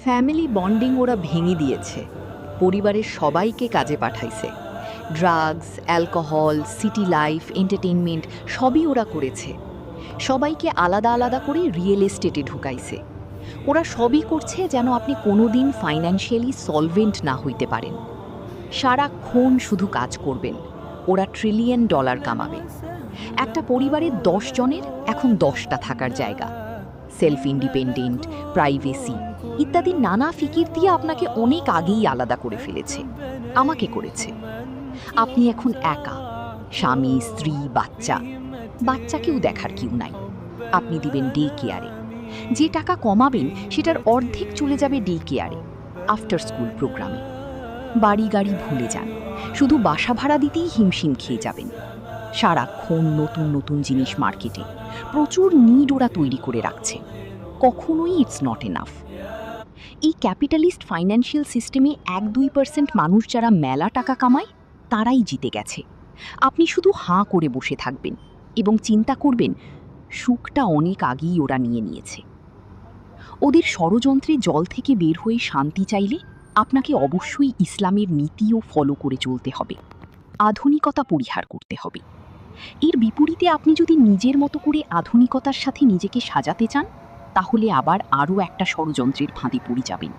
Family bonding ওরা ভেঙে দিয়েছে, পরিবারের সবাইকে কাজে পাঠাইছে। Drugs, alcohol, city life, entertainment সবই ওরা করেছে। সবাইকে আলাদা আলাদা করে রিয়েল এস্টেটে ঢুকাইছে। ওরা সবই করছে যেন আপনি কোনোদিন ফাইন্যান্সিয়ালি সলভেন্ট না হইতে পারেন। সারাক্ষণ শুধু কাজ করবেন, ওরা $1 ট্রিলিয়ন কামাবে। একটা পরিবারের 10 জনের এখন 10টা থাকার জায়গা, সেলফ ইন্ডিপেন্ডেন্ট, প্রাইভেসি ইত্যাদি নানা ফিকির দিয়ে আপনাকে অনেক আগেই আলাদা করে ফেলেছে, আমাকে করেছে। আপনি এখন একা, স্বামী, স্ত্রী, বাচ্চাকেও দেখার কেউ নাই। আপনি দিবেন ডে কেয়ারে। যে টাকা কমাবেন সেটার অর্ধেক চলে যাবে ডে কেয়ারে, আফটার স্কুল প্রোগ্রামে। বাড়ি গাড়ি ভুলে যান, শুধু বাসা ভাড়া দিতেই হিমশিম খেয়ে যাবেন। সারাক্ষণ নতুন নতুন জিনিস মার্কেটে, প্রচুর নিড ওরা তৈরি করে রাখছে। কখনোই ইটস নট এনাফ। এই ক্যাপিটালিস্ট ফাইন্যান্সিয়াল সিস্টেমে 1-2% মানুষ যারা মেলা টাকা কামায় তারাই জিতে গেছে। আপনি শুধু হাঁ করে বসে থাকবেন এবং চিন্তা করবেন সুখটা অনেক আগেই ওরা নিয়ে নিয়েছে। ওদের ষড়যন্ত্রে জল থেকে বের হয়ে শান্তি চাইলে আপনাকে অবশ্যই ইসলামের নীতিও ফলো করে চলতে হবে, আধুনিকতা পরিহার করতে হবে। এর বিপরীতে আপনি যদি নিজের মতো করে আধুনিকতার সাথে নিজেকে সাজাতে চান, তাহলে আবার আরও একটা ষড়যন্ত্রের ফাঁদে পড়ে যাবেন।